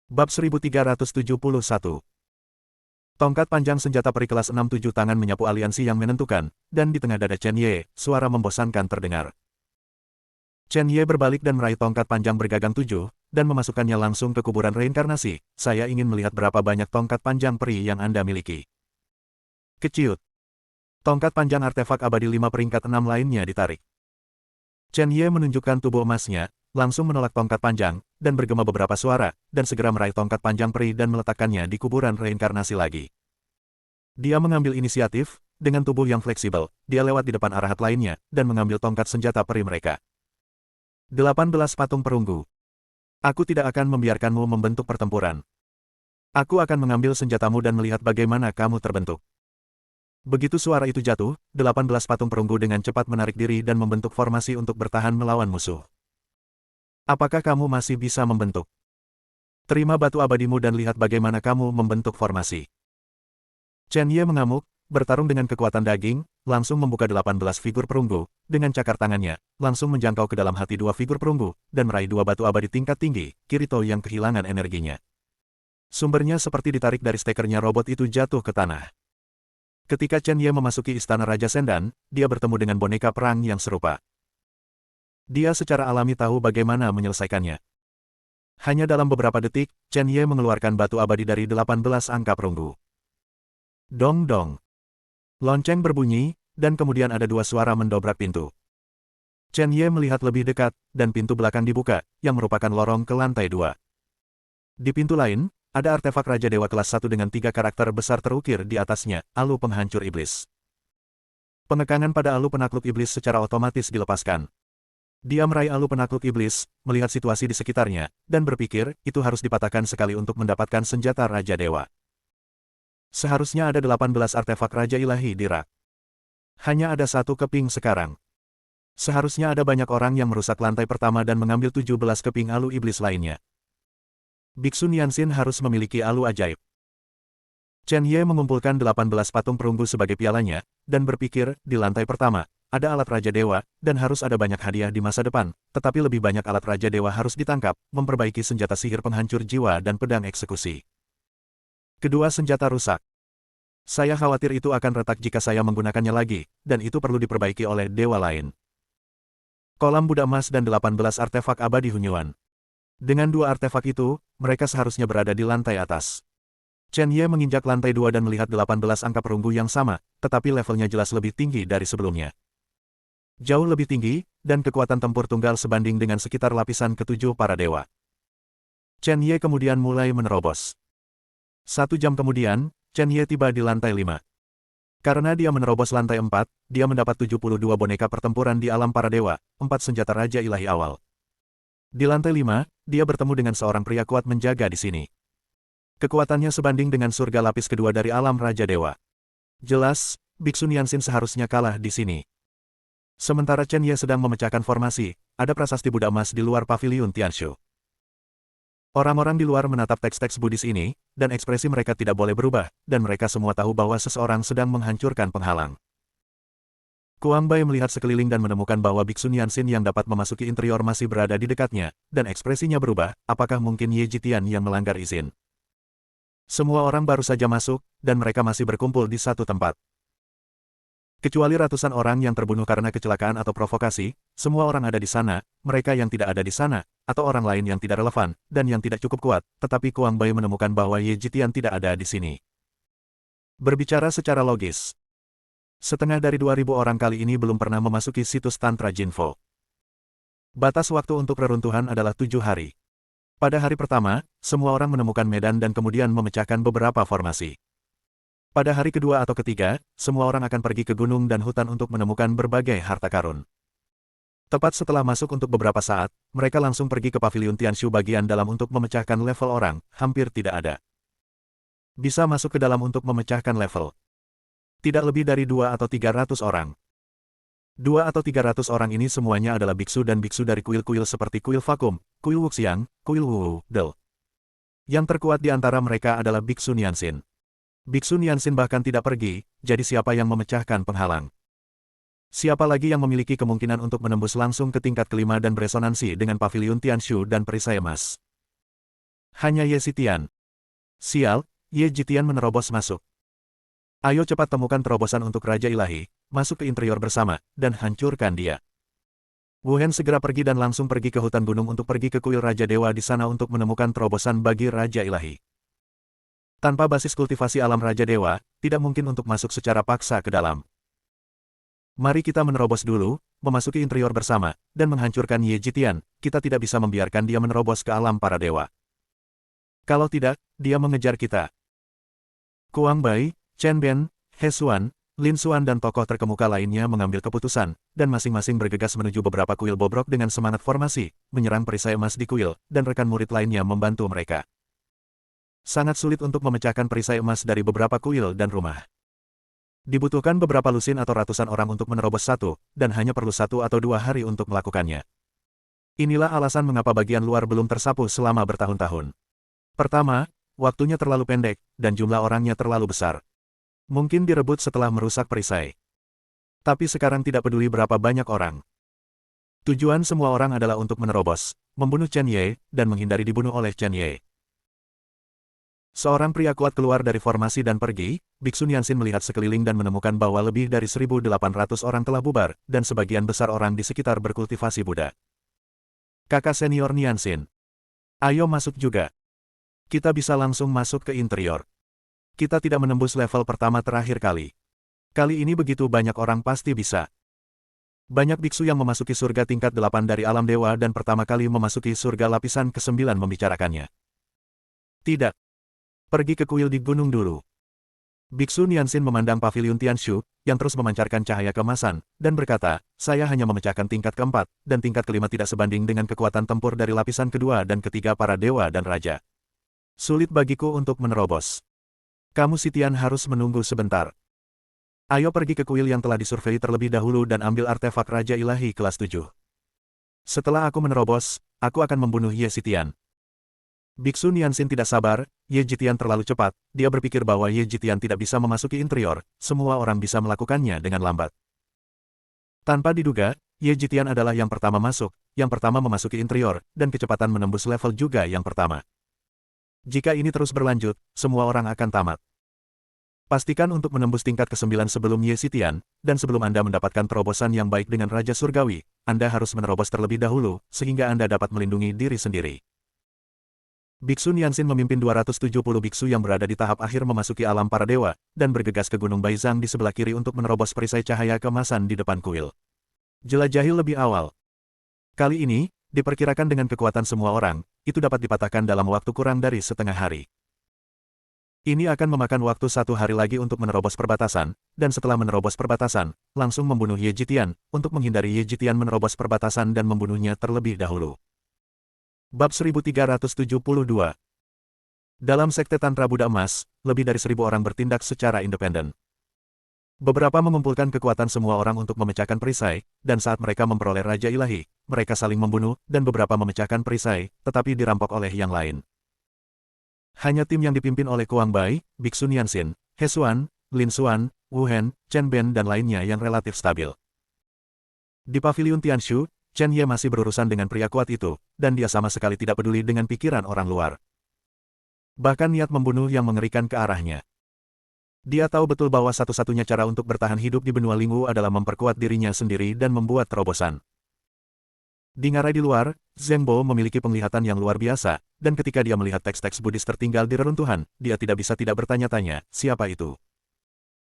Bab 1371. Tongkat panjang senjata peri kelas 6-7 tangan menyapu aliansi yang menentukan, dan di tengah dada Chen Ye, suara membosankan terdengar. Chen Ye berbalik dan meraih tongkat panjang bergagang 7, dan memasukkannya langsung ke kuburan reinkarnasi. Saya ingin melihat berapa banyak tongkat panjang peri yang Anda miliki. Keciut. Tongkat panjang artefak abadi 5 peringkat 6 lainnya ditarik. Chen Ye menunjukkan tubuh emasnya, langsung menolak tongkat panjang, dan bergema beberapa suara, dan segera meraih tongkat panjang peri dan meletakkannya di kuburan reinkarnasi lagi. Dia mengambil inisiatif, dengan tubuh yang fleksibel, dia lewat di depan arahat lainnya, dan mengambil tongkat senjata peri mereka. 18 patung perunggu. Aku tidak akan membiarkanmu membentuk pertempuran. Aku akan mengambil senjatamu dan melihat bagaimana kamu terbentuk. Begitu suara itu jatuh, 18 patung perunggu dengan cepat menarik diri dan membentuk formasi untuk bertahan melawan musuh. Apakah kamu masih bisa membentuk? Terima batu abadimu dan lihat bagaimana kamu membentuk formasi. Chen Ye mengamuk, bertarung dengan kekuatan daging, langsung membuka 18 figur perunggu, dengan cakar tangannya, langsung menjangkau ke dalam hati 2 figur perunggu, dan meraih 2 batu abadi tingkat tinggi, Kirito yang kehilangan energinya. Sumbernya seperti ditarik dari stekernya robot itu jatuh ke tanah. Ketika Chen Ye memasuki istana Raja Sendan, dia bertemu dengan boneka perang yang serupa. Dia secara alami tahu bagaimana menyelesaikannya. Hanya dalam beberapa detik, Chen Ye mengeluarkan batu abadi dari 18 angka perunggu. Dong dong. Lonceng berbunyi, dan kemudian ada 2 suara mendobrak pintu. Chen Ye melihat lebih dekat, dan pintu belakang dibuka, yang merupakan lorong ke lantai 2. Di pintu lain, ada artefak Raja Dewa kelas 1 dengan 3 karakter besar terukir di atasnya, Alu Penghancur Iblis. Penekanan pada Alu Penakluk Iblis secara otomatis dilepaskan. Dia meraih Alu Penakluk Iblis, melihat situasi di sekitarnya, dan berpikir, itu harus dipatahkan sekali untuk mendapatkan senjata Raja Dewa. Seharusnya ada 18 artefak Raja Ilahi di rak. Hanya ada 1 keping sekarang. Seharusnya ada banyak orang yang merusak lantai pertama dan mengambil 17 keping Alu Iblis lainnya. Biksu Nianxin harus memiliki Alu ajaib. Chen Ye mengumpulkan 18 patung perunggu sebagai pialanya, dan berpikir, di lantai pertama, ada alat Raja Dewa, dan harus ada banyak hadiah di masa depan, tetapi lebih banyak alat Raja Dewa harus ditangkap, memperbaiki senjata sihir penghancur jiwa dan pedang eksekusi. Kedua senjata rusak. Saya khawatir itu akan retak jika saya menggunakannya lagi, dan itu perlu diperbaiki oleh dewa lain. Kolam Budak Emas dan 18 artefak abadi Hunyuan. Dengan 2 artefak itu, mereka seharusnya berada di lantai atas. Chen Ye menginjak lantai 2 dan melihat 18 angka perunggu yang sama, tetapi levelnya jelas lebih tinggi dari sebelumnya. Jauh lebih tinggi, dan kekuatan tempur tunggal sebanding dengan sekitar lapisan ke-7 para dewa. Chen Ye kemudian mulai menerobos. 1 jam kemudian, Chen Ye tiba di lantai 5. Karena dia menerobos lantai 4, dia mendapat 72 boneka pertempuran di alam para dewa, 4 senjata Raja Ilahi awal. Di lantai 5, dia bertemu dengan seorang pria kuat menjaga di sini. Kekuatannya sebanding dengan surga lapis kedua dari alam Raja Dewa. Jelas, Biksu Nianxin seharusnya kalah di sini. Sementara Chen Ye sedang memecahkan formasi, ada prasasti Budak Emas di luar paviliun Tianshu. Orang-orang di luar menatap teks-teks Buddhis ini, dan ekspresi mereka tidak boleh berubah, dan mereka semua tahu bahwa seseorang sedang menghancurkan penghalang. Kuang Bai melihat sekeliling dan menemukan bahwa Biksu Nianxin yang dapat memasuki interior masih berada di dekatnya, dan ekspresinya berubah, apakah mungkin Ye Jitian yang melanggar izin? Semua orang baru saja masuk, dan mereka masih berkumpul di satu tempat. Kecuali ratusan orang yang terbunuh karena kecelakaan atau provokasi, semua orang ada di sana, mereka yang tidak ada di sana, atau orang lain yang tidak relevan, dan yang tidak cukup kuat, tetapi Kuang Bai menemukan bahwa Ye Jitian tidak ada di sini. Berbicara secara logis, setengah dari 2.000 orang kali ini belum pernah memasuki situs Tantra Jinfo. Batas waktu untuk reruntuhan adalah 7 hari. Pada hari pertama, semua orang menemukan medan dan kemudian memecahkan beberapa formasi. Pada hari kedua atau ketiga, semua orang akan pergi ke gunung dan hutan untuk menemukan berbagai harta karun. Tepat setelah masuk untuk beberapa saat, mereka langsung pergi ke paviliun Tianshu bagian dalam untuk memecahkan level orang, hampir tidak ada. Bisa masuk ke dalam untuk memecahkan level. Tidak lebih dari 2 atau 300 orang. 2 atau 300 orang ini semuanya adalah biksu dan biksu dari kuil-kuil seperti kuil Vakum, kuil Wuxiang, kuil Wu Del. Yang terkuat di antara mereka adalah Biksu Nianxin. Biksu Nianxin bahkan tidak pergi, jadi siapa yang memecahkan penghalang? Siapa lagi yang memiliki kemungkinan untuk menembus langsung ke tingkat kelima dan beresonansi dengan paviliun Tianshu dan perisai emas? Hanya Ye Zitian. Sial, Ye Zitian menerobos masuk. Ayo cepat temukan terobosan untuk Raja Ilahi, masuk ke interior bersama, dan hancurkan dia. Wu Hen segera pergi dan langsung pergi ke hutan gunung untuk pergi ke kuil Raja Dewa di sana untuk menemukan terobosan bagi Raja Ilahi. Tanpa basis kultivasi alam Raja Dewa, tidak mungkin untuk masuk secara paksa ke dalam. Mari kita menerobos dulu, memasuki interior bersama, dan menghancurkan Ye Zitian. Kita tidak bisa membiarkan dia menerobos ke alam para dewa. Kalau tidak, dia mengejar kita. Kuang Bai, Chen Ben, He Xuan, Lin Xuan dan tokoh terkemuka lainnya mengambil keputusan, dan masing-masing bergegas menuju beberapa kuil bobrok dengan semangat formasi, menyerang perisai emas di kuil, dan rekan murid lainnya membantu mereka. Sangat sulit untuk memecahkan perisai emas dari beberapa kuil dan rumah. Dibutuhkan beberapa lusin atau ratusan orang untuk menerobos satu, dan hanya perlu 1 atau 2 hari untuk melakukannya. Inilah alasan mengapa bagian luar belum tersapu selama bertahun-tahun. Pertama, waktunya terlalu pendek, dan jumlah orangnya terlalu besar. Mungkin direbut setelah merusak perisai. Tapi sekarang tidak peduli berapa banyak orang. Tujuan semua orang adalah untuk menerobos, membunuh Chen Ye, dan menghindari dibunuh oleh Chen Ye. Seorang pria kuat keluar dari formasi dan pergi. Biksu Nianxin melihat sekeliling dan menemukan bahwa lebih dari 1.800 orang telah bubar, dan sebagian besar orang di sekitar berkultivasi Buddha. Kakak senior Nianxin. Ayo masuk juga. Kita bisa langsung masuk ke interior. Kita tidak menembus level pertama terakhir kali. Kali ini begitu banyak orang pasti bisa. Banyak biksu yang memasuki surga tingkat 8 dari alam dewa dan pertama kali memasuki surga lapisan ke-9 membicarakannya. Tidak. Pergi ke kuil di gunung dulu. Biksu Nianxin memandang pavilion Tianshu, yang terus memancarkan cahaya keemasan, dan berkata, saya hanya memecahkan tingkat keempat, dan tingkat kelima tidak sebanding dengan kekuatan tempur dari lapisan kedua dan ketiga para dewa dan raja. Sulit bagiku untuk menerobos. Kamu Zitian harus menunggu sebentar. Ayo pergi ke kuil yang telah disurvei terlebih dahulu dan ambil artefak Raja Ilahi kelas 7. Setelah aku menerobos, aku akan membunuh Ye Zitian. Biksu Nianxin tidak sabar, Ye Zitian terlalu cepat, dia berpikir bahwa Ye Zitian tidak bisa memasuki interior, semua orang bisa melakukannya dengan lambat. Tanpa diduga, Ye Zitian adalah yang pertama masuk, yang pertama memasuki interior, dan kecepatan menembus level juga yang pertama. Jika ini terus berlanjut, semua orang akan tamat. Pastikan untuk menembus tingkat ke-9 sebelum Ye Zitian, dan sebelum Anda mendapatkan terobosan yang baik dengan Raja Surgawi, Anda harus menerobos terlebih dahulu, sehingga Anda dapat melindungi diri sendiri. Biksu Nianxin memimpin 270 biksu yang berada di tahap akhir memasuki alam para dewa, dan bergegas ke Gunung Baizang di sebelah kiri untuk menerobos perisai cahaya keemasan di depan kuil. Jelajahi lebih awal. Kali ini, diperkirakan dengan kekuatan semua orang, itu dapat dipatahkan dalam waktu kurang dari setengah hari. Ini akan memakan waktu 1 hari lagi untuk menerobos perbatasan, dan setelah menerobos perbatasan, langsung membunuh Ye Zitian, untuk menghindari Ye Zitian menerobos perbatasan dan membunuhnya terlebih dahulu. Bab 1372. Dalam sekte Tantra Buddha Emas, lebih dari 1.000 orang bertindak secara independen. Beberapa mengumpulkan kekuatan semua orang untuk memecahkan perisai, dan saat mereka memperoleh Raja Ilahi, mereka saling membunuh, dan beberapa memecahkan perisai, tetapi dirampok oleh yang lain. Hanya tim yang dipimpin oleh Kuang Bai, Biksu Nianxin, He Xuan, Lin Xuan, Wu Hen, Chen Ben dan lainnya yang relatif stabil. Di pavilion Tianshu, Chen Ye masih berurusan dengan pria kuat itu, dan dia sama sekali tidak peduli dengan pikiran orang luar. Bahkan niat membunuh yang mengerikan ke arahnya. Dia tahu betul bahwa satu-satunya cara untuk bertahan hidup di benua Lingwu adalah memperkuat dirinya sendiri dan membuat terobosan. Di ngarai di luar, Zheng Bo memiliki penglihatan yang luar biasa, dan ketika dia melihat teks-teks Buddhis tertinggal di reruntuhan, dia tidak bisa tidak bertanya-tanya, siapa itu?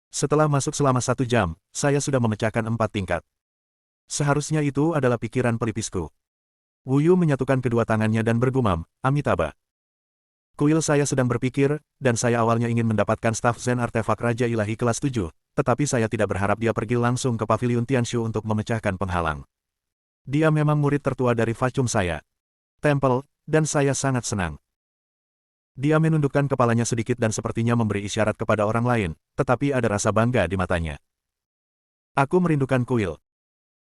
Setelah masuk selama 1 jam, saya sudah memecahkan 4 tingkat. Seharusnya itu adalah pikiran pelipisku. Wu Yu menyatukan kedua tangannya dan bergumam, Amitabha. Kuil saya sedang berpikir, dan saya awalnya ingin mendapatkan staf Zen artefak Raja Ilahi kelas 7, tetapi saya tidak berharap dia pergi langsung ke pavilion Tianshu untuk memecahkan penghalang. Dia memang murid tertua dari Facum saya. Temple, dan saya sangat senang. Dia menundukkan kepalanya sedikit dan sepertinya memberi isyarat kepada orang lain, tetapi ada rasa bangga di matanya. Aku merindukan kuil.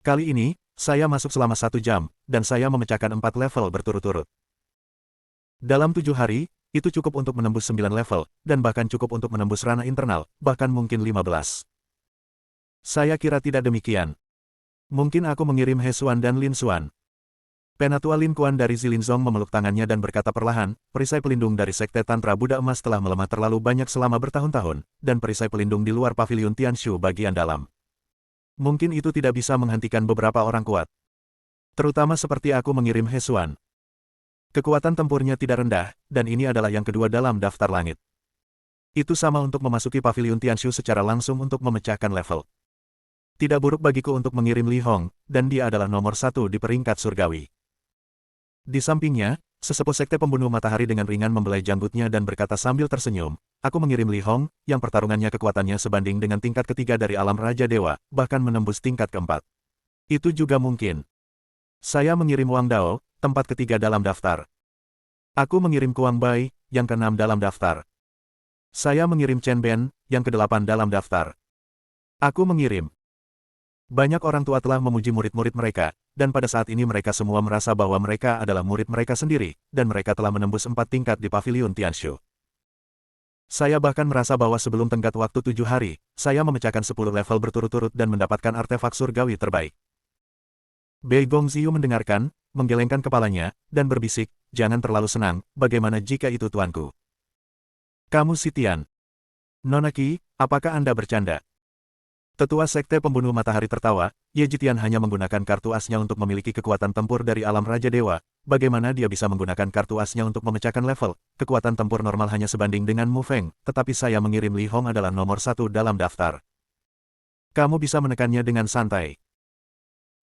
Kali ini, saya masuk selama 1 jam, dan saya memecahkan 4 level berturut-turut. Dalam 7 hari, itu cukup untuk menembus 9 level, dan bahkan cukup untuk menembus ranah internal, bahkan mungkin 15. Saya kira tidak demikian. Mungkin aku mengirim He Xuan dan Lin Xuan. Penatua Lin Kuan dari Zilinzong memeluk tangannya dan berkata perlahan, perisai pelindung dari Sekte Tantra Buddha Emas telah melemah terlalu banyak selama bertahun-tahun, dan perisai pelindung di luar paviliun Tianshu bagian dalam. Mungkin itu tidak bisa menghentikan beberapa orang kuat. Terutama seperti aku mengirim Hesuan. Kekuatan tempurnya tidak rendah, dan ini adalah yang kedua dalam daftar langit. Itu sama untuk memasuki paviliun Tianshu secara langsung untuk memecahkan level. Tidak buruk bagiku untuk mengirim Li Hong, dan dia adalah nomor 1 di peringkat surgawi. Di sampingnya, sesepuh sekte pembunuh matahari dengan ringan membelai janggutnya dan berkata sambil tersenyum, aku mengirim Li Hong, yang pertarungannya kekuatannya sebanding dengan tingkat ketiga dari alam Raja Dewa, bahkan menembus tingkat keempat. Itu juga mungkin. Saya mengirim Wang Dao, tempat ketiga dalam daftar. Aku mengirim Kuang Bai, yang keenam dalam daftar. Saya mengirim Chen Ben, yang kedelapan dalam daftar. Aku mengirim. Banyak orang tua telah memuji murid-murid mereka, dan pada saat ini mereka semua merasa bahwa mereka adalah murid mereka sendiri, dan mereka telah menembus 4 tingkat di paviliun Tianshu. Saya bahkan merasa bahwa sebelum tenggat waktu 7 hari, saya memecahkan 10 level berturut-turut dan mendapatkan artefak surgawi terbaik. Bei Gongziyu mendengarkan, menggelengkan kepalanya, dan berbisik, jangan terlalu senang, bagaimana jika itu tuanku? Kamu Sitian. Nona Qi, apakah Anda bercanda? Tetua Sekte Pembunuh Matahari tertawa, Ye Jitian hanya menggunakan kartu asnya untuk memiliki kekuatan tempur dari alam Raja Dewa, bagaimana dia bisa menggunakan kartu asnya untuk memecahkan level, kekuatan tempur normal hanya sebanding dengan Mu Feng, tetapi saya mengirim Li Hong adalah nomor 1 dalam daftar. Kamu bisa menekannya dengan santai.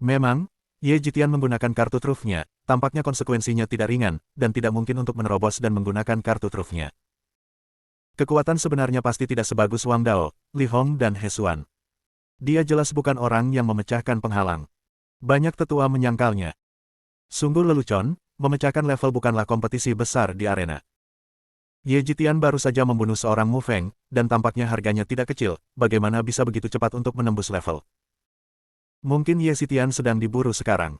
Memang, Ye Jitian menggunakan kartu trufnya, tampaknya konsekuensinya tidak ringan, dan tidak mungkin untuk menerobos dan menggunakan kartu trufnya. Kekuatan sebenarnya pasti tidak sebagus Wang Dao, Li Hong dan Hesuan. Dia jelas bukan orang yang memecahkan penghalang. Banyak tetua menyangkalnya. Sungguh lelucon, memecahkan level bukanlah kompetisi besar di arena. Ye Jitian baru saja membunuh seorang Mu Feng, dan tampaknya harganya tidak kecil, bagaimana bisa begitu cepat untuk menembus level. Mungkin Ye Jitian sedang diburu sekarang.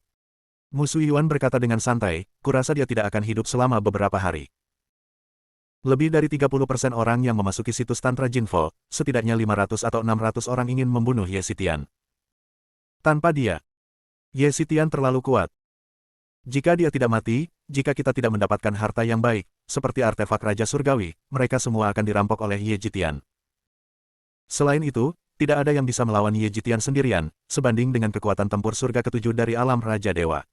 Mu Suyuan berkata dengan santai, kurasa dia tidak akan hidup selama beberapa hari. Lebih dari 30% orang yang memasuki situs Tantra Jinfo, setidaknya 500 atau 600 orang ingin membunuh Ye Jitian. Tanpa dia, Ye Jitian terlalu kuat. Jika dia tidak mati, jika kita tidak mendapatkan harta yang baik, seperti artefak Raja Surgawi, mereka semua akan dirampok oleh Ye Jitian. Selain itu, tidak ada yang bisa melawan Ye Jitian sendirian, sebanding dengan kekuatan tempur surga ketujuh dari alam Raja Dewa.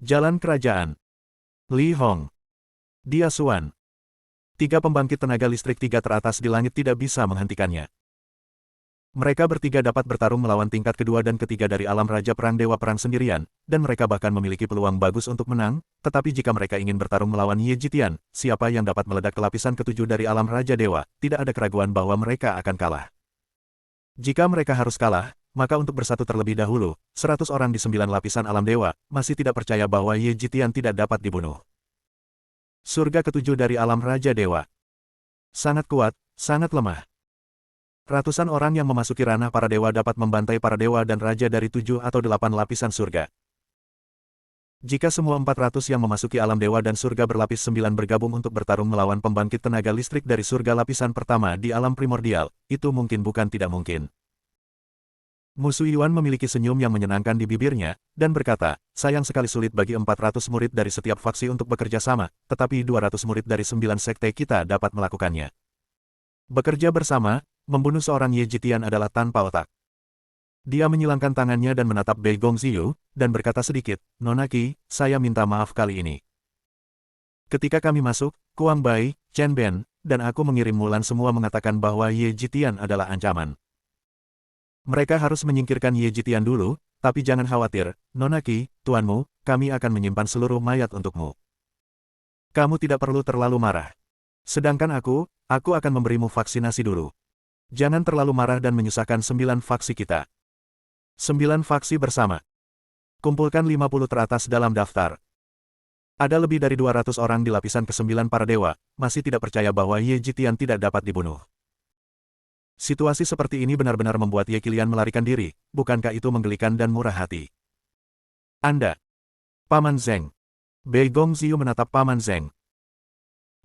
Jalan Kerajaan. Li Hong. Dia Suan. 3 pembangkit tenaga listrik 3 teratas di langit tidak bisa menghentikannya. Mereka bertiga dapat bertarung melawan tingkat kedua dan ketiga dari alam Raja Perang Dewa Perang sendirian, dan mereka bahkan memiliki peluang bagus untuk menang, tetapi jika mereka ingin bertarung melawan Ye Jitian, siapa yang dapat meledak ke lapisan ketujuh dari alam Raja Dewa, tidak ada keraguan bahwa mereka akan kalah. Jika mereka harus kalah, maka untuk bersatu terlebih dahulu, 100 orang di 9 lapisan alam dewa, masih tidak percaya bahwa Ye Jitian tidak dapat dibunuh. Surga ketujuh dari alam Raja Dewa. Sangat kuat, sangat lemah. Ratusan orang yang memasuki ranah para dewa dapat membantai para dewa dan raja dari 7 atau 8 lapisan surga. Jika semua 400 yang memasuki alam dewa dan surga berlapis 9 bergabung untuk bertarung melawan pembangkit tenaga listrik dari surga lapisan pertama di alam primordial, itu mungkin bukan tidak mungkin. Mu Suyuan memiliki senyum yang menyenangkan di bibirnya, dan berkata, sayang sekali sulit bagi 400 murid dari setiap faksi untuk bekerja sama, tetapi 200 murid dari 9 sekte kita dapat melakukannya. Bekerja bersama, membunuh seorang Ye Jitian adalah tanpa otak. Dia menyilangkan tangannya dan menatap Bei Gongziyu, dan berkata sedikit, Nona Qi, saya minta maaf kali ini. Ketika kami masuk, Kuang Bai, Chen Ben, dan aku mengirim Mulan semua mengatakan bahwa Ye Jitian adalah ancaman. Mereka harus menyingkirkan Ye Jitian dulu, tapi jangan khawatir, Nona Qi, tuanmu, kami akan menyimpan seluruh mayat untukmu. Kamu tidak perlu terlalu marah. Sedangkan aku akan memberimu vaksinasi dulu. Jangan terlalu marah dan menyusahkan 9 faksi kita. 9 faksi bersama. Kumpulkan 50 teratas dalam daftar. Ada lebih dari 200 orang di lapisan ke-9 para dewa, masih tidak percaya bahwa Ye Jitian tidak dapat dibunuh. Situasi seperti ini benar-benar membuat Ye Qilian melarikan diri, bukankah itu menggelikan dan murah hati? Anda. Paman Zeng. Bei Gongziyu menatap Paman Zeng.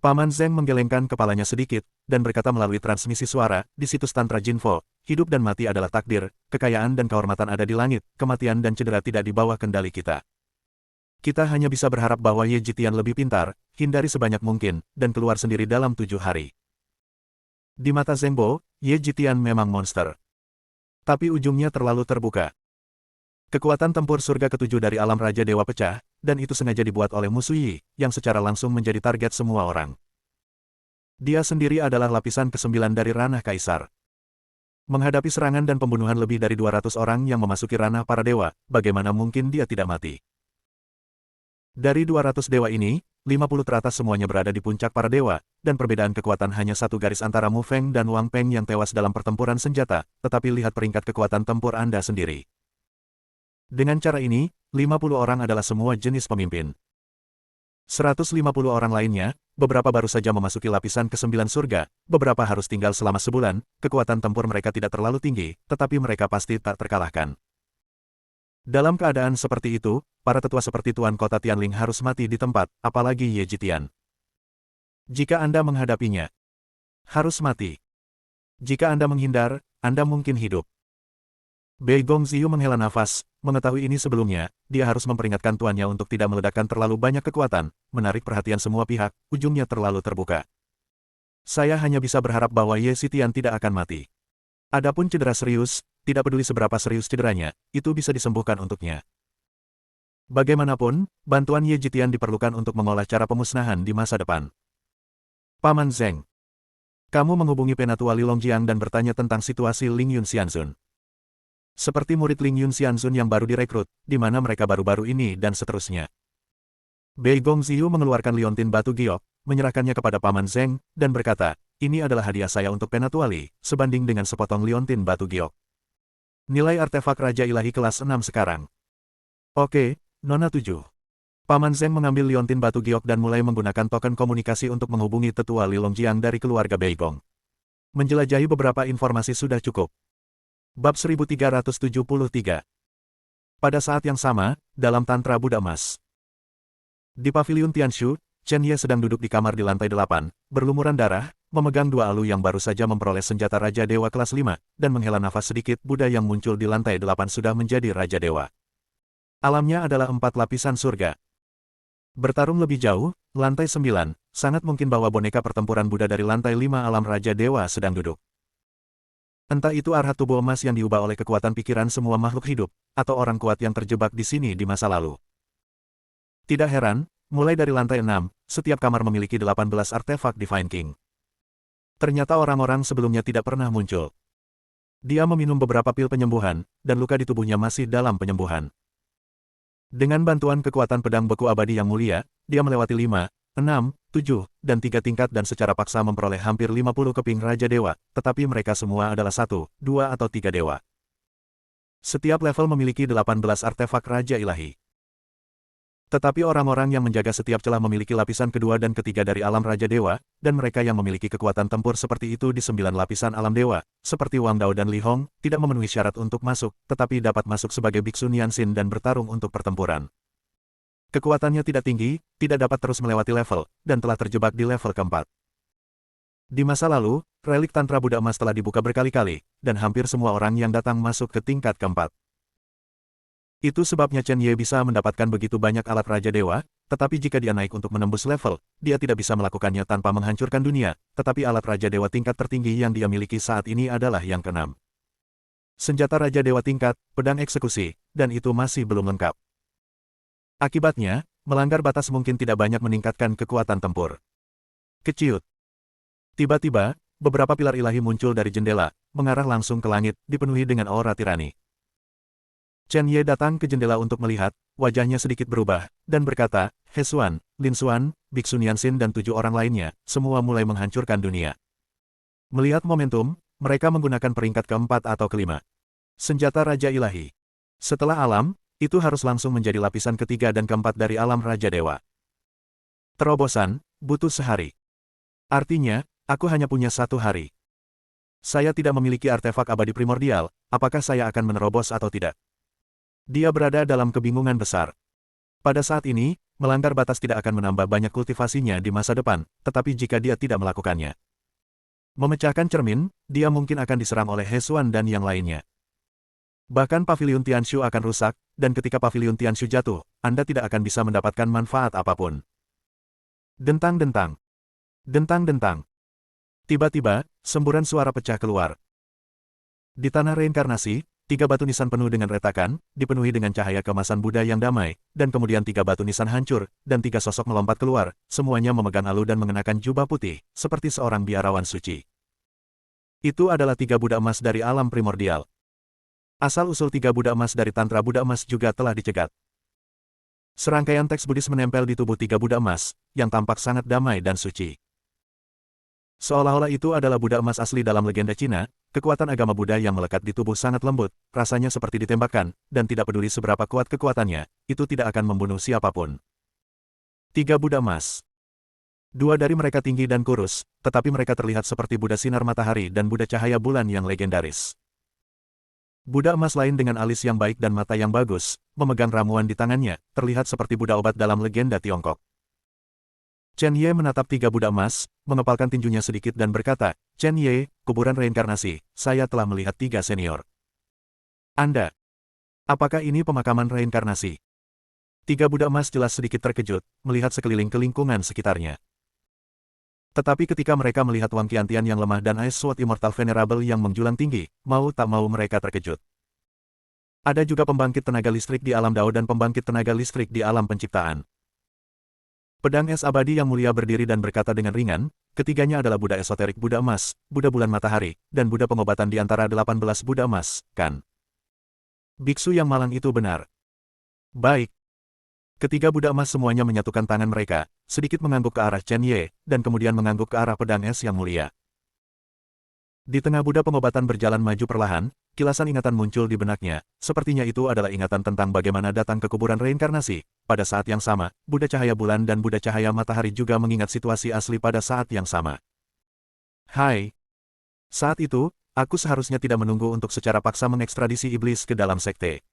Paman Zeng menggelengkan kepalanya sedikit, dan berkata melalui transmisi suara, di situs Tantra Jinfo, hidup dan mati adalah takdir, kekayaan dan kehormatan ada di langit, kematian dan cedera tidak di bawah kendali kita. Kita hanya bisa berharap bahwa Ye Jitian lebih pintar, hindari sebanyak mungkin, dan keluar sendiri dalam 7 hari. Di mata Zheng Bo, Ye Jitian memang monster. Tapi ujungnya terlalu terbuka. Kekuatan tempur surga ketujuh dari alam Raja Dewa pecah, dan itu sengaja dibuat oleh musuh Yi, yang secara langsung menjadi target semua orang. Dia sendiri adalah lapisan ke-9 dari ranah Kaisar. Menghadapi serangan dan pembunuhan lebih dari 200 orang yang memasuki ranah para dewa, bagaimana mungkin dia tidak mati? Dari 200 dewa ini, 50 teratas semuanya berada di puncak para dewa, dan perbedaan kekuatan hanya satu garis antara Mu Feng dan Wang Peng yang tewas dalam pertempuran senjata, tetapi lihat peringkat kekuatan tempur Anda sendiri. Dengan cara ini, 50 orang adalah semua jenis pemimpin. 150 orang lainnya, beberapa baru saja memasuki lapisan ke-9 surga, beberapa harus tinggal selama sebulan, kekuatan tempur mereka tidak terlalu tinggi, tetapi mereka pasti tak terkalahkan. Dalam keadaan seperti itu, para tetua seperti Tuan Kota Tianling harus mati di tempat, apalagi Ye Jitian. Jika Anda menghadapinya, harus mati. Jika Anda menghindar, Anda mungkin hidup. Bei Gongziyu menghela nafas, mengetahui ini sebelumnya, dia harus memperingatkan tuannya untuk tidak meledakkan terlalu banyak kekuatan, menarik perhatian semua pihak, ujungnya terlalu terbuka. Saya hanya bisa berharap bahwa Ye Jitian tidak akan mati. Adapun cedera serius, tidak peduli seberapa serius cederanya, itu bisa disembuhkan untuknya. Bagaimanapun, bantuan Ye Jitian diperlukan untuk mengolah cara pemusnahan di masa depan. Paman Zheng, kamu menghubungi Penatua Li Longjiang dan bertanya tentang situasi Ling Yun Xianzun. Seperti murid Ling Yun Xianzun yang baru direkrut, di mana mereka baru-baru ini dan seterusnya. Bei Gongziyu mengeluarkan liontin batu giok, menyerahkannya kepada Paman Zheng, dan berkata, ini adalah hadiah saya untuk Penatua Li, sebanding dengan sepotong liontin batu giok. Nilai artefak Raja Ilahi kelas 6 sekarang. Oke, Nona 7. Paman Zheng mengambil liontin batu giok dan mulai menggunakan token komunikasi untuk menghubungi tetua Li Longjiang dari keluarga Bei Gong. Menjelajahi beberapa informasi sudah cukup. Bab 1373. Pada saat yang sama, dalam Tantra Buddha Emas. Di Paviliun Tianshu, Chen Ye sedang duduk di kamar di lantai 8, berlumuran darah, memegang dua alu yang baru saja memperoleh senjata Raja Dewa kelas 5, dan menghela nafas sedikit. Buddha yang muncul di lantai 8 sudah menjadi Raja Dewa. Alamnya adalah 4 lapisan surga. Bertarung lebih jauh, lantai 9, sangat mungkin bahwa boneka pertempuran Buddha dari lantai 5 alam Raja Dewa sedang duduk. Entah itu arhat tubuh emas yang diubah oleh kekuatan pikiran semua makhluk hidup, atau orang kuat yang terjebak di sini di masa lalu. Tidak heran, mulai dari lantai 6, setiap kamar memiliki 18 artefak Divine King. Ternyata orang-orang sebelumnya tidak pernah muncul. Dia meminum beberapa pil penyembuhan, dan luka di tubuhnya masih dalam penyembuhan. Dengan bantuan kekuatan pedang beku abadi yang mulia, dia melewati 5, 6, 7, dan 3 tingkat dan secara paksa memperoleh hampir 50 keping Raja Dewa, tetapi mereka semua adalah 1, 2 atau 3 dewa. Setiap level memiliki 18 artefak Raja Ilahi. Tetapi orang-orang yang menjaga setiap celah memiliki lapisan kedua dan ketiga dari alam Raja Dewa, dan mereka yang memiliki kekuatan tempur seperti itu di 9 lapisan alam dewa, seperti Wang Dao dan Li Hong, tidak memenuhi syarat untuk masuk, tetapi dapat masuk sebagai biksu Nianxin dan bertarung untuk pertempuran. Kekuatannya tidak tinggi, tidak dapat terus melewati level, dan telah terjebak di level keempat. Di masa lalu, relik Tantra Buddha Emas telah dibuka berkali-kali, dan hampir semua orang yang datang masuk ke tingkat keempat. Itu sebabnya Chen Ye bisa mendapatkan begitu banyak alat Raja Dewa, tetapi jika dia naik untuk menembus level, dia tidak bisa melakukannya tanpa menghancurkan dunia, tetapi alat Raja Dewa tingkat tertinggi yang dia miliki saat ini adalah yang keenam. Senjata Raja Dewa tingkat, pedang eksekusi, dan itu masih belum lengkap. Akibatnya, melanggar batas mungkin tidak banyak meningkatkan kekuatan tempur. Keciut. Tiba-tiba, beberapa pilar ilahi muncul dari jendela, mengarah langsung ke langit, dipenuhi dengan aura tirani. Chen Ye datang ke jendela untuk melihat, wajahnya sedikit berubah, dan berkata, He Xuan, Lin Xuan, Biksu Nianxin dan 7 orang lainnya, semua mulai menghancurkan dunia. Melihat momentum, mereka menggunakan peringkat keempat atau kelima. Senjata Raja Ilahi. Setelah alam, itu harus langsung menjadi lapisan ketiga dan keempat dari alam Raja Dewa. Terobosan, butuh sehari. Artinya, aku hanya punya 1 hari. Saya tidak memiliki artefak abadi primordial, apakah saya akan menerobos atau tidak? Dia berada dalam kebingungan besar. Pada saat ini, melanggar batas tidak akan menambah banyak kultivasinya di masa depan, tetapi jika dia tidak melakukannya. Memecahkan cermin, dia mungkin akan diserang oleh He Xuan dan yang lainnya. Bahkan Paviliun Tianshu akan rusak, dan ketika Paviliun Tianshu jatuh, Anda tidak akan bisa mendapatkan manfaat apapun. Dentang-dentang. Dentang-dentang. Tiba-tiba, semburan suara pecah keluar. Di tanah reinkarnasi, 3 batu nisan penuh dengan retakan, dipenuhi dengan cahaya kemasan Buddha yang damai, dan kemudian 3 batu nisan hancur, dan 3 sosok melompat keluar, semuanya memegang alu dan mengenakan jubah putih, seperti seorang biarawan suci. Itu adalah 3 Buddha emas dari alam primordial. Asal-usul 3 Buddha emas dari Tantra Buddha emas juga telah dicegat. Serangkaian teks Buddhis menempel di tubuh 3 Buddha emas, yang tampak sangat damai dan suci. Seolah-olah itu adalah Buddha emas asli dalam legenda Cina, kekuatan agama Buddha yang melekat di tubuh sangat lembut, rasanya seperti ditembakkan, dan tidak peduli seberapa kuat kekuatannya, itu tidak akan membunuh siapapun. 3 Buddha emas. 2 dari mereka tinggi dan kurus, tetapi mereka terlihat seperti Buddha sinar matahari dan Buddha cahaya bulan yang legendaris. Buddha emas lain dengan alis yang baik dan mata yang bagus, memegang ramuan di tangannya, terlihat seperti Buddha obat dalam legenda Tiongkok. Chen Ye menatap 3 Buddha emas, mengepalkan tinjunya sedikit dan berkata, Chen Ye, kuburan reinkarnasi, saya telah melihat 3 senior. Anda. Apakah ini pemakaman reinkarnasi? 3 Buddha emas jelas sedikit terkejut, melihat sekeliling ke lingkungan sekitarnya. Tetapi ketika mereka melihat Wang Qiantian yang lemah dan Ice Sword Immortal Venerable yang menjulang tinggi, mau tak mau mereka terkejut. Ada juga pembangkit tenaga listrik di alam Dao dan pembangkit tenaga listrik di alam penciptaan. Pedang es abadi yang mulia berdiri dan berkata dengan ringan, ketiganya adalah Buddha esoterik Buddha emas, Buddha bulan matahari, dan Buddha pengobatan di antara 18 Buddha emas, kan? Biksu yang malang itu benar. Baik. Ketiga Buddha emas semuanya menyatukan tangan mereka, sedikit mengangguk ke arah Chen Ye, dan kemudian mengangguk ke arah pedang es yang mulia. Di tengah Buddha pengobatan berjalan maju perlahan, kilasan ingatan muncul di benaknya, sepertinya itu adalah ingatan tentang bagaimana datang ke kuburan reinkarnasi. Pada saat yang sama, Buddha cahaya bulan dan Buddha cahaya matahari juga mengingat situasi asli pada saat yang sama. Hai. Saat itu, aku seharusnya tidak menunggu untuk secara paksa mengekstradisi iblis ke dalam sekte.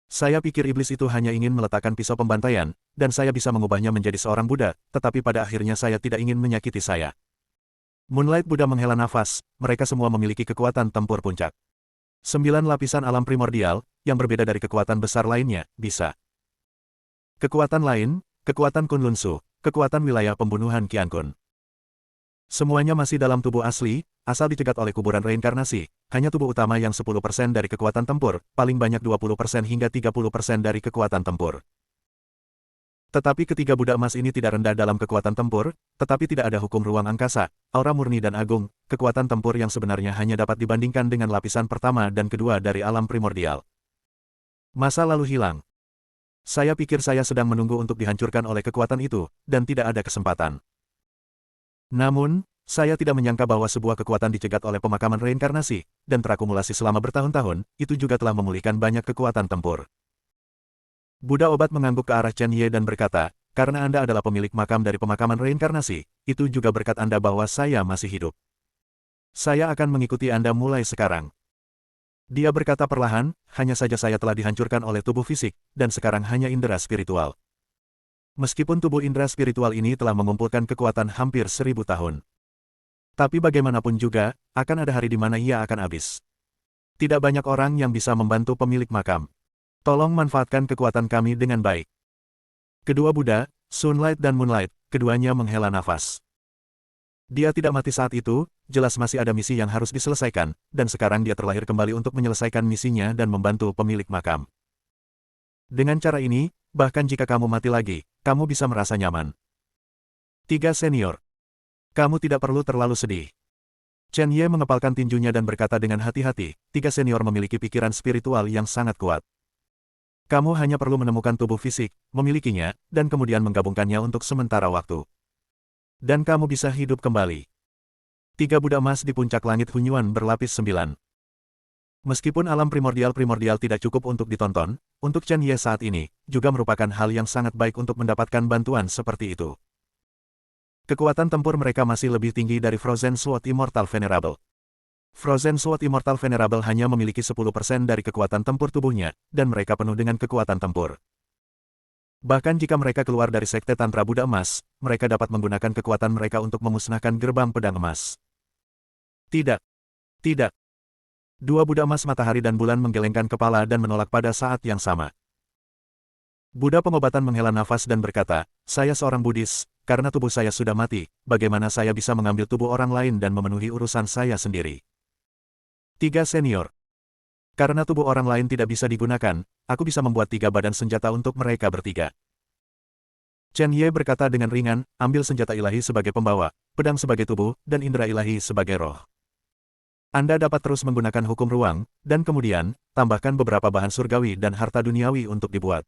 Saya pikir iblis itu hanya ingin meletakkan pisau pembantaian, dan saya bisa mengubahnya menjadi seorang Buddha, tetapi pada akhirnya saya tidak ingin menyakiti saya. Moonlight Buddha menghela nafas, mereka semua memiliki kekuatan tempur puncak. 9 lapisan alam primordial, yang berbeda dari kekuatan besar lainnya, bisa. Kekuatan lain, kekuatan Kunlun Su, kekuatan wilayah pembunuhan Qiankun. Semuanya masih dalam tubuh asli, asal dicegat oleh kuburan reinkarnasi, hanya tubuh utama yang 10% dari kekuatan tempur, paling banyak 20% hingga 30% dari kekuatan tempur. Tetapi ketiga Buddha emas ini tidak rendah dalam kekuatan tempur, tetapi tidak ada hukum ruang angkasa, aura murni dan agung, kekuatan tempur yang sebenarnya hanya dapat dibandingkan dengan lapisan pertama dan kedua dari alam primordial. Masa lalu hilang. Saya pikir saya sedang menunggu untuk dihancurkan oleh kekuatan itu, dan tidak ada kesempatan. Namun, saya tidak menyangka bahwa sebuah kekuatan dicegat oleh pemakaman reinkarnasi, dan terakumulasi selama bertahun-tahun, itu juga telah memulihkan banyak kekuatan tempur. Buddha obat mengangguk ke arah Chen Ye dan berkata, karena Anda adalah pemilik makam dari pemakaman reinkarnasi, itu juga berkat Anda bahwa saya masih hidup. Saya akan mengikuti Anda mulai sekarang. Dia berkata perlahan, hanya saja saya telah dihancurkan oleh tubuh fisik, dan sekarang hanya indera spiritual. Meskipun tubuh indera spiritual ini telah mengumpulkan kekuatan hampir 1000 tahun. Tapi bagaimanapun juga, akan ada hari di mana ia akan habis. Tidak banyak orang yang bisa membantu pemilik makam. Tolong manfaatkan kekuatan kami dengan baik. Kedua Buddha, Sunlight dan Moonlight, keduanya menghela nafas. Dia tidak mati saat itu, jelas masih ada misi yang harus diselesaikan, dan sekarang dia terlahir kembali untuk menyelesaikan misinya dan membantu pemilik makam. Dengan cara ini, bahkan jika kamu mati lagi, kamu bisa merasa nyaman. 3 senior. Kamu tidak perlu terlalu sedih. Chen Ye mengepalkan tinjunya dan berkata dengan hati-hati, 3 senior memiliki pikiran spiritual yang sangat kuat. Kamu hanya perlu menemukan tubuh fisik, memilikinya, dan kemudian menggabungkannya untuk sementara waktu. Dan kamu bisa hidup kembali. 3 Buddha emas di puncak langit Hunyuan berlapis 9. Meskipun alam primordial tidak cukup untuk ditonton, untuk Chen Ye saat ini, juga merupakan hal yang sangat baik untuk mendapatkan bantuan seperti itu. Kekuatan tempur mereka masih lebih tinggi dari Frozen Sword Immortal Venerable. Frozen Sword Immortal Venerable hanya memiliki 10% dari kekuatan tempur tubuhnya, dan mereka penuh dengan kekuatan tempur. Bahkan jika mereka keluar dari sekte Tantra Buddha emas, mereka dapat menggunakan kekuatan mereka untuk memusnahkan gerbang pedang emas. Tidak. Tidak. Dua Buddha emas matahari dan bulan menggelengkan kepala dan menolak pada saat yang sama. Buddha pengobatan menghela nafas dan berkata, saya seorang Buddhis, karena tubuh saya sudah mati, bagaimana saya bisa mengambil tubuh orang lain dan memenuhi urusan saya sendiri? 3 Senior. Karena tubuh orang lain tidak bisa digunakan, aku bisa membuat 3 badan senjata untuk mereka bertiga. Chen Ye berkata dengan ringan, ambil senjata ilahi sebagai pembawa, pedang sebagai tubuh, dan indera ilahi sebagai roh. Anda dapat terus menggunakan hukum ruang, dan kemudian, tambahkan beberapa bahan surgawi dan harta duniawi untuk dibuat.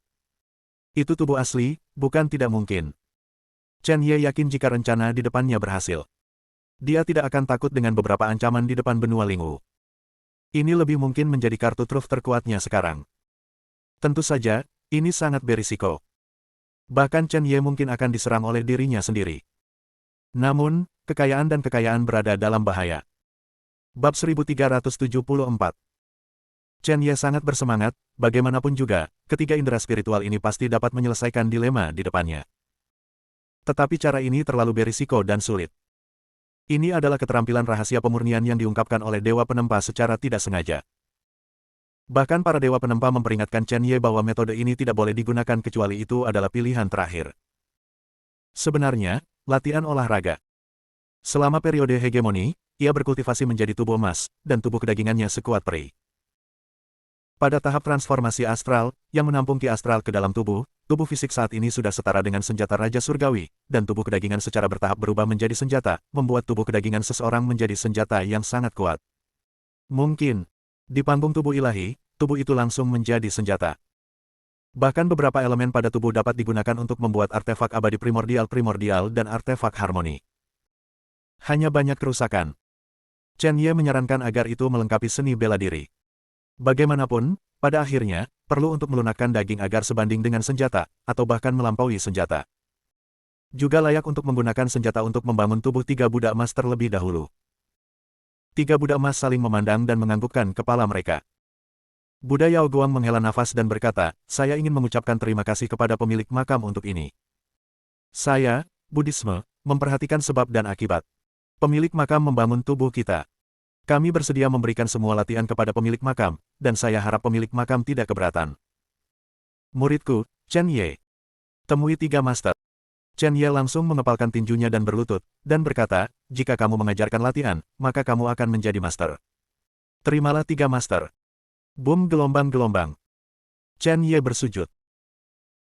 Itu tubuh asli, bukan tidak mungkin. Chen Ye yakin jika rencana di depannya berhasil. Dia tidak akan takut dengan beberapa ancaman di depan benua Lingwu. Ini lebih mungkin menjadi kartu truf terkuatnya sekarang. Tentu saja, ini sangat berisiko. Bahkan Chen Ye mungkin akan diserang oleh dirinya sendiri. Namun, kekayaan dan kekayaan berada dalam bahaya. Bab 1374. Chen Ye sangat bersemangat, bagaimanapun juga, ketiga indera spiritual ini pasti dapat menyelesaikan dilema di depannya. Tetapi cara ini terlalu berisiko dan sulit. Ini adalah keterampilan rahasia pemurnian yang diungkapkan oleh Dewa Penempa secara tidak sengaja. Bahkan para Dewa Penempa memperingatkan Chen Ye bahwa metode ini tidak boleh digunakan kecuali itu adalah pilihan terakhir. Sebenarnya, latihan olahraga. Selama periode hegemoni, ia berkultivasi menjadi tubuh emas, dan tubuh kedagingannya sekuat peri. Pada tahap transformasi astral, yang menampung ki astral ke dalam tubuh fisik saat ini sudah setara dengan senjata Raja Surgawi, dan tubuh kedagingan secara bertahap berubah menjadi senjata, membuat tubuh kedagingan seseorang menjadi senjata yang sangat kuat. Mungkin, di panggung tubuh ilahi, tubuh itu langsung menjadi senjata. Bahkan beberapa elemen pada tubuh dapat digunakan untuk membuat artefak abadi primordial dan artefak harmoni. Hanya banyak kerusakan. Chen Ye menyarankan agar itu melengkapi seni bela diri. Bagaimanapun, pada akhirnya, perlu untuk melunakkan daging agar sebanding dengan senjata, atau bahkan melampaui senjata. Juga layak untuk menggunakan senjata untuk membangun tubuh 3 Buddha emas terlebih dahulu. 3 Buddha emas saling memandang dan menganggukkan kepala mereka. Buddha Yao Guang menghela nafas dan berkata, saya ingin mengucapkan terima kasih kepada pemilik makam untuk ini. Saya, Buddhisme, memperhatikan sebab dan akibat. Pemilik makam membangun tubuh kita. Kami bersedia memberikan semua latihan kepada pemilik makam, dan saya harap pemilik makam tidak keberatan. Muridku, Chen Ye. Temui 3 master. Chen Ye langsung mengepalkan tinjunya dan berlutut, dan berkata, jika kamu mengajarkan latihan, maka kamu akan menjadi master. Terimalah 3 master. Boom gelombang-gelombang. Chen Ye bersujud.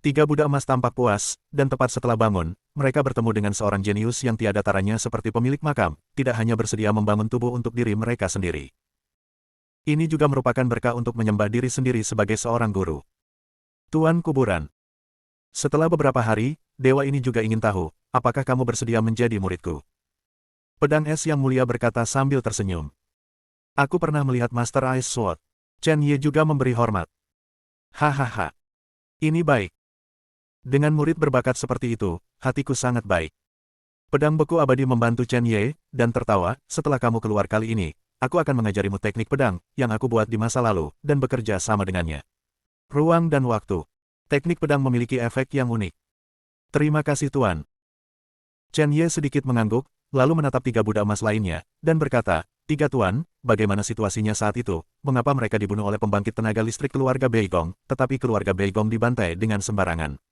3 Buddha emas tampak puas, dan tepat setelah bangun, mereka bertemu dengan seorang jenius yang tiada taranya seperti pemilik makam, tidak hanya bersedia membangun tubuh untuk diri mereka sendiri. Ini juga merupakan berkah untuk menyembah diri sendiri sebagai seorang guru. Tuan Kuburan. Setelah beberapa hari, dewa ini juga ingin tahu, apakah kamu bersedia menjadi muridku? Pedang es yang mulia berkata sambil tersenyum. Aku pernah melihat Master Ice Sword. Chen Ye juga memberi hormat. Hahaha. Ini baik. Dengan murid berbakat seperti itu, hatiku sangat baik. Pedang beku abadi membantu Chen Ye, dan tertawa, setelah kamu keluar kali ini, aku akan mengajarimu teknik pedang, yang aku buat di masa lalu, dan bekerja sama dengannya. Ruang dan waktu. Teknik pedang memiliki efek yang unik. Terima kasih Tuan. Chen Ye sedikit mengangguk, lalu menatap 3 Buddha emas lainnya, dan berkata, 3 Tuan, bagaimana situasinya saat itu, mengapa mereka dibunuh oleh pembangkit tenaga listrik keluarga Beigong, tetapi keluarga Beigong dibantai dengan sembarangan?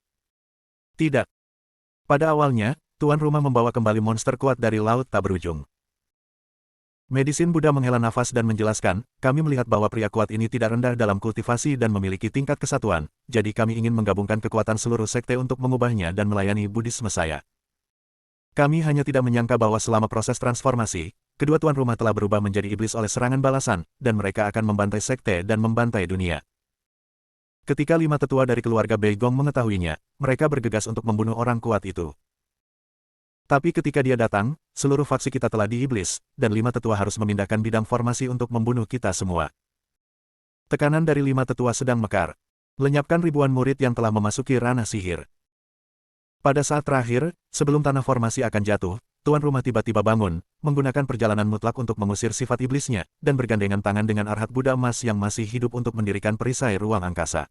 Tidak. Pada awalnya, tuan rumah membawa kembali monster kuat dari laut tak berujung. Medisin Buddha menghela nafas dan menjelaskan, kami melihat bahwa pria kuat ini tidak rendah dalam kultivasi dan memiliki tingkat kesatuan, jadi kami ingin menggabungkan kekuatan seluruh sekte untuk mengubahnya dan melayani Buddhisme saya. Kami hanya tidak menyangka bahwa selama proses transformasi, kedua tuan rumah telah berubah menjadi iblis oleh serangan balasan, dan mereka akan membantai sekte dan membantai dunia. Ketika 5 tetua dari keluarga Beigong mengetahuinya, mereka bergegas untuk membunuh orang kuat itu. Tapi ketika dia datang, seluruh faksi kita telah diiblis, dan 5 tetua harus memindahkan bidang formasi untuk membunuh kita semua. Tekanan dari 5 tetua sedang mekar. Lenyapkan ribuan murid yang telah memasuki ranah sihir. Pada saat terakhir, sebelum tanah formasi akan jatuh, tuan rumah tiba-tiba bangun, menggunakan perjalanan mutlak untuk mengusir sifat iblisnya, dan bergandengan tangan dengan Arhat Buddha emas yang masih hidup untuk mendirikan perisai ruang angkasa.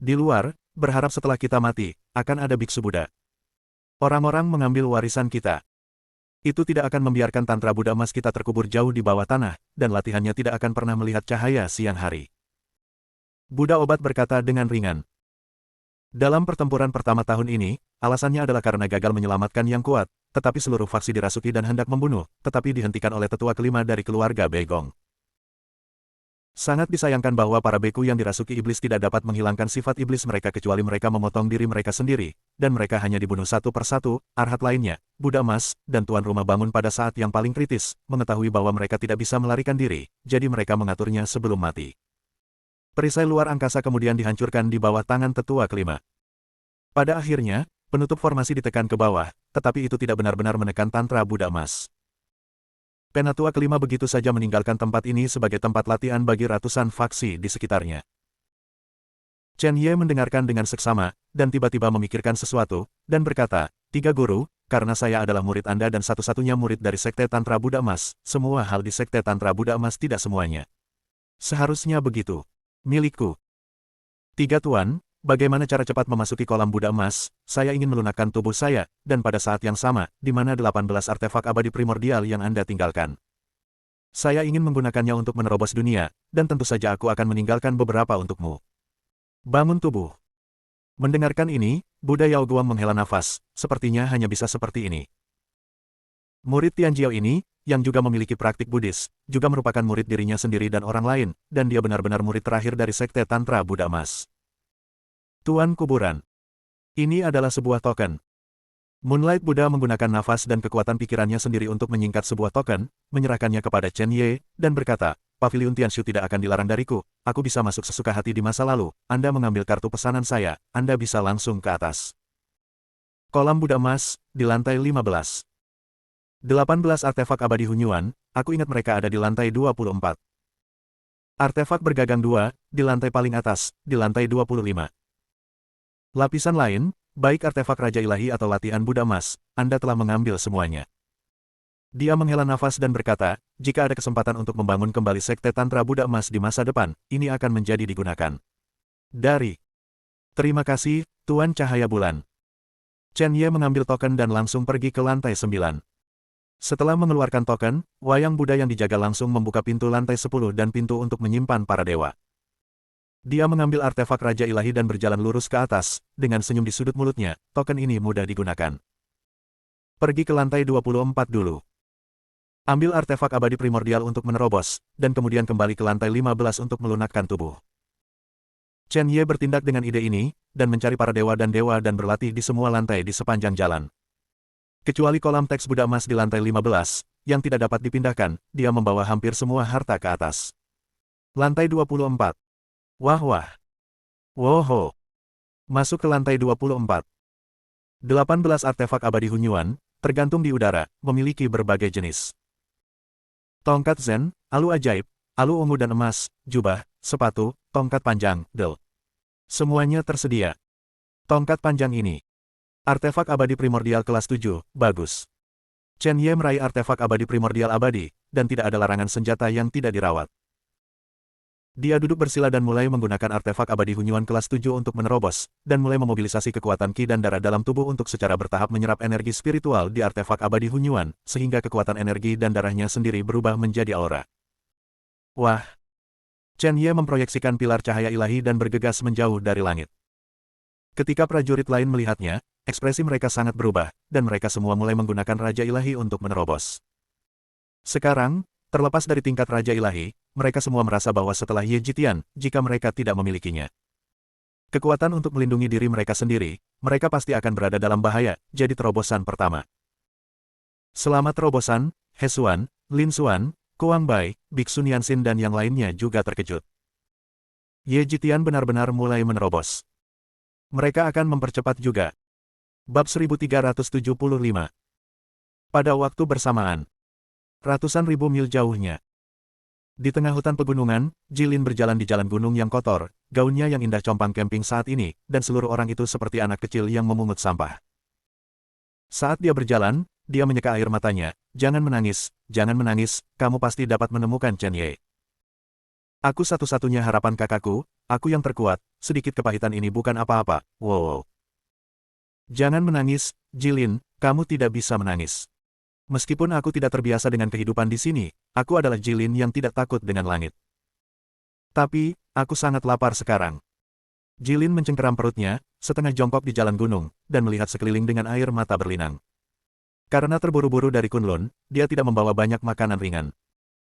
Di luar, berharap setelah kita mati, akan ada biksu Buddha. Orang-orang mengambil warisan kita. Itu tidak akan membiarkan Tantra Buddha emas kita terkubur jauh di bawah tanah, dan latihannya tidak akan pernah melihat cahaya siang hari. Buddha obat berkata dengan ringan. Dalam pertempuran pertama tahun ini, alasannya adalah karena gagal menyelamatkan yang kuat, tetapi seluruh faksi dirasuki dan hendak membunuh, tetapi dihentikan oleh tetua kelima dari keluarga Begong. Sangat disayangkan bahwa para beku yang dirasuki iblis tidak dapat menghilangkan sifat iblis mereka kecuali mereka memotong diri mereka sendiri, dan mereka hanya dibunuh satu persatu. Arhat lainnya, Buddha emas, dan tuan rumah bangun pada saat yang paling kritis, mengetahui bahwa mereka tidak bisa melarikan diri, jadi mereka mengaturnya sebelum mati. Perisai luar angkasa kemudian dihancurkan di bawah tangan tetua kelima. Pada akhirnya, penutup formasi ditekan ke bawah, tetapi itu tidak benar-benar menekan Tantra Buddha emas. Penatua kelima begitu saja meninggalkan tempat ini sebagai tempat latihan bagi ratusan faksi di sekitarnya. Chen Ye mendengarkan dengan seksama, dan tiba-tiba memikirkan sesuatu, dan berkata, "Tiga guru, karena saya adalah murid Anda dan satu-satunya murid dari Sekte Tantra Buddha emas, semua hal di Sekte Tantra Buddha emas tidak semuanya. Seharusnya begitu. Milikku. Tiga tuan, bagaimana cara cepat memasuki kolam Buddha emas? Saya ingin melunakkan tubuh saya, dan pada saat yang sama, di mana 18 artefak abadi primordial yang Anda tinggalkan. Saya ingin menggunakannya untuk menerobos dunia, dan tentu saja aku akan meninggalkan beberapa untukmu. Bangun tubuh." Mendengarkan ini, Buddha Yao Guang menghela nafas, sepertinya hanya bisa seperti ini. Murid Tianjiao ini, yang juga memiliki praktik Buddhis, juga merupakan murid dirinya sendiri dan orang lain, dan dia benar-benar murid terakhir dari Sekte Tantra Buddha emas. Tuan Kuburan. Ini adalah sebuah token. Moonlight Buddha menggunakan nafas dan kekuatan pikirannya sendiri untuk menyingkat sebuah token, menyerahkannya kepada Chen Ye, dan berkata, "Pavilion Tianshu tidak akan dilarang dariku, aku bisa masuk sesuka hati di masa lalu, Anda mengambil kartu pesanan saya, Anda bisa langsung ke atas." Kolam Buddha emas, di lantai 15. 18 artefak abadi Hunyuan, aku ingat mereka ada di lantai 24. Artefak bergagang 2, di lantai paling atas, di lantai 25. Lapisan lain, baik artefak Raja Ilahi atau latihan Buddha emas, Anda telah mengambil semuanya. Dia menghela nafas dan berkata, jika ada kesempatan untuk membangun kembali Sekte Tantra Buddha emas di masa depan, ini akan menjadi digunakan. Dari. Terima kasih, Tuan Cahaya Bulan. Chen Ye mengambil token dan langsung pergi ke lantai 9. Setelah mengeluarkan token, wayang Buddha yang dijaga langsung membuka pintu lantai 10 dan pintu untuk menyimpan para dewa. Dia mengambil artefak Raja Ilahi dan berjalan lurus ke atas, dengan senyum di sudut mulutnya, token ini mudah digunakan. Pergi ke lantai 24 dulu. Ambil artefak abadi primordial untuk menerobos, dan kemudian kembali ke lantai 15 untuk melunakkan tubuh. Chen Ye bertindak dengan ide ini, dan mencari para dewa dan berlatih di semua lantai di sepanjang jalan. Kecuali kolam teks Buddha emas di lantai 15, yang tidak dapat dipindahkan, dia membawa hampir semua harta ke atas. Lantai 24. Wah. Woho. Masuk ke lantai 24. 18 artefak abadi Hunyuan, tergantung di udara, memiliki berbagai jenis. Tongkat Zen, alu ajaib, alu ungu dan emas, jubah, sepatu, tongkat panjang, del. Semuanya tersedia. Tongkat panjang ini. Artefak abadi primordial kelas 7, bagus. Chen Ye meraih artefak abadi primordial abadi, dan tidak ada larangan senjata yang tidak dirawat. Dia duduk bersila dan mulai menggunakan artefak abadi Hunyuan kelas 7 untuk menerobos, dan mulai memobilisasi kekuatan Qi dan darah dalam tubuh untuk secara bertahap menyerap energi spiritual di artefak abadi Hunyuan, sehingga kekuatan energi dan darahnya sendiri berubah menjadi aura. Wah! Chen Ye memproyeksikan pilar cahaya ilahi dan bergegas menjauh dari langit. Ketika prajurit lain melihatnya, ekspresi mereka sangat berubah, dan mereka semua mulai menggunakan Raja Ilahi untuk menerobos. Sekarang, terlepas dari tingkat Raja Ilahi, mereka semua merasa bahwa setelah Ye Jitian, jika mereka tidak memilikinya kekuatan untuk melindungi diri mereka sendiri, mereka pasti akan berada dalam bahaya, jadi terobosan pertama. Selama terobosan, He Xuan, Lin Xuan, Kuang Bai, Biksu Nianxin dan yang lainnya juga terkejut. Ye Jitian benar-benar mulai menerobos. Mereka akan mempercepat juga. Bab 1375. Pada waktu bersamaan, ratusan ribu mil jauhnya. Di tengah hutan pegunungan, Jilin berjalan di jalan gunung yang kotor, gaunnya yang indah compang camping saat ini, dan seluruh orang itu seperti anak kecil yang memungut sampah. Saat dia berjalan, dia menyeka air matanya, jangan menangis, kamu pasti dapat menemukan Chen Ye. Aku satu-satunya harapan kakakku, aku yang terkuat, sedikit kepahitan ini bukan apa-apa, wow. Jangan menangis, Jilin, kamu tidak bisa menangis. Meskipun aku tidak terbiasa dengan kehidupan di sini, aku adalah Jilin yang tidak takut dengan langit. Tapi, aku sangat lapar sekarang. Jilin mencengkeram perutnya, setengah jongkok di jalan gunung, dan melihat sekeliling dengan air mata berlinang. Karena terburu-buru dari Kunlun, dia tidak membawa banyak makanan ringan.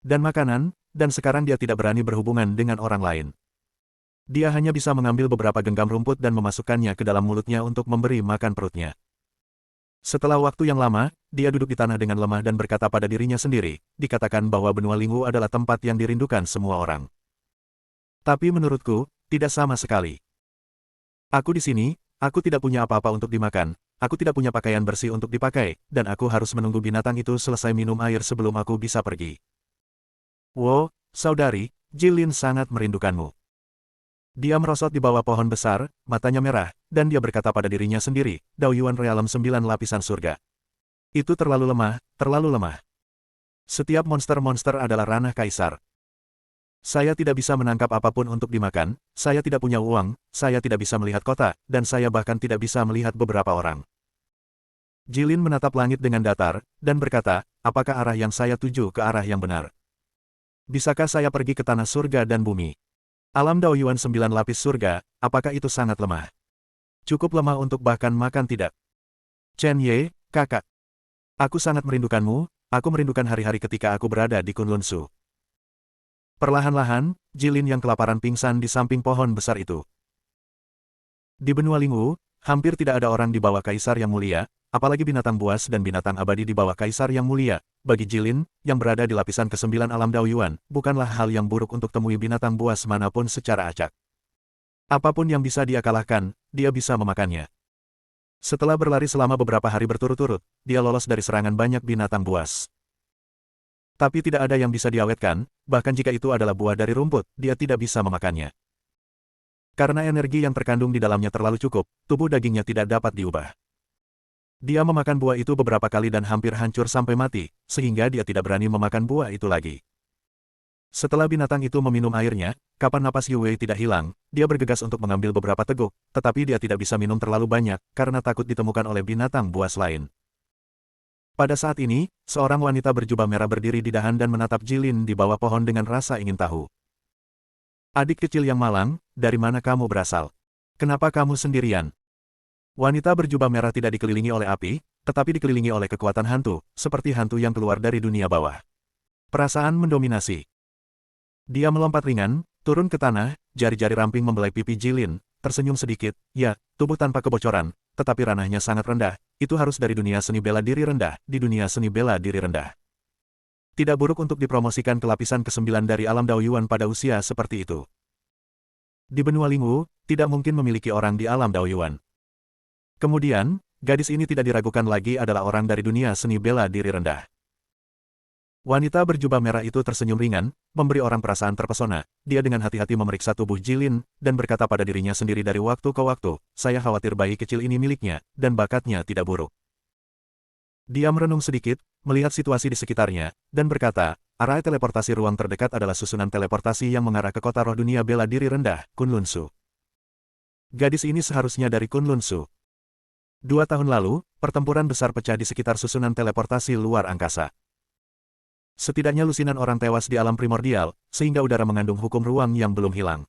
Dan sekarang dia tidak berani berhubungan dengan orang lain. Dia hanya bisa mengambil beberapa genggam rumput dan memasukkannya ke dalam mulutnya untuk memberi makan perutnya. Setelah waktu yang lama, dia duduk di tanah dengan lemah dan berkata pada dirinya sendiri, dikatakan bahwa benua Lingwu adalah tempat yang dirindukan semua orang. Tapi menurutku, tidak sama sekali. Aku di sini, aku tidak punya apa-apa untuk dimakan, aku tidak punya pakaian bersih untuk dipakai, dan aku harus menunggu binatang itu selesai minum air sebelum aku bisa pergi. Wo, saudari, Jilin sangat merindukanmu. Dia merosot di bawah pohon besar, matanya merah, dan dia berkata pada dirinya sendiri, Dao Yuan Realem 9 lapisan surga. Itu terlalu lemah, terlalu lemah. Setiap monster-monster adalah ranah kaisar. Saya tidak bisa menangkap apapun untuk dimakan, saya tidak punya uang, saya tidak bisa melihat kota, dan saya bahkan tidak bisa melihat beberapa orang. Jilin menatap langit dengan datar, dan berkata, apakah arah yang saya tuju ke arah yang benar? Bisakah saya pergi ke tanah surga dan bumi? Alam Dao Yuan 9 lapis surga, apakah itu sangat lemah? Cukup lemah untuk bahkan makan tidak? Chen Ye, kakak. Aku sangat merindukanmu, aku merindukan hari-hari ketika aku berada di Kunlun Su. Perlahan-lahan, Jilin yang kelaparan pingsan di samping pohon besar itu. Di benua Lingwu, hampir tidak ada orang di bawah kaisar yang mulia, apalagi binatang buas dan binatang abadi di bawah kaisar yang mulia. Bagi Jilin, yang berada di lapisan ke-9 alam Dao Yuan, bukanlah hal yang buruk untuk temui binatang buas manapun secara acak. Apapun yang bisa dia kalahkan, dia bisa memakannya. Setelah berlari selama beberapa hari berturut-turut, dia lolos dari serangan banyak binatang buas. Tapi tidak ada yang bisa diawetkan, bahkan jika itu adalah buah dari rumput, dia tidak bisa memakannya. Karena energi yang terkandung di dalamnya terlalu cukup, tubuh dagingnya tidak dapat diubah. Dia memakan buah itu beberapa kali dan hampir hancur sampai mati, sehingga dia tidak berani memakan buah itu lagi. Setelah binatang itu meminum airnya, kapan napas Yue tidak hilang, dia bergegas untuk mengambil beberapa teguk, tetapi dia tidak bisa minum terlalu banyak, karena takut ditemukan oleh binatang buas lain. Pada saat ini, seorang wanita berjubah merah berdiri di dahan dan menatap Jilin di bawah pohon dengan rasa ingin tahu. Adik kecil yang malang, dari mana kamu berasal? Kenapa kamu sendirian? Wanita berjubah merah tidak dikelilingi oleh api, tetapi dikelilingi oleh kekuatan hantu, seperti hantu yang keluar dari dunia bawah. Perasaan mendominasi. Dia melompat ringan, turun ke tanah, jari-jari ramping membelai pipi Jilin, tersenyum sedikit, ya, tubuh tanpa kebocoran, tetapi ranahnya sangat rendah, itu harus dari dunia seni bela diri rendah, di dunia seni bela diri rendah. Tidak buruk untuk dipromosikan ke lapisan ke-9 dari alam Dao Yuan pada usia seperti itu. Di benua Lingwu, tidak mungkin memiliki orang di alam Dao Yuan. Kemudian, gadis ini tidak diragukan lagi adalah orang dari dunia seni bela diri rendah. Wanita berjubah merah itu tersenyum ringan, memberi orang perasaan terpesona. Dia dengan hati-hati memeriksa tubuh Jilin, dan berkata pada dirinya sendiri dari waktu ke waktu, saya khawatir bayi kecil ini miliknya, dan bakatnya tidak buruk. Dia merenung sedikit, melihat situasi di sekitarnya, dan berkata, arah teleportasi ruang terdekat adalah susunan teleportasi yang mengarah ke kota roh dunia bela diri rendah, Kunlun Su. Gadis ini seharusnya dari Kunlun Su. 2 tahun lalu, pertempuran besar pecah di sekitar susunan teleportasi luar angkasa. Setidaknya lusinan orang tewas di alam primordial, sehingga udara mengandung hukum ruang yang belum hilang.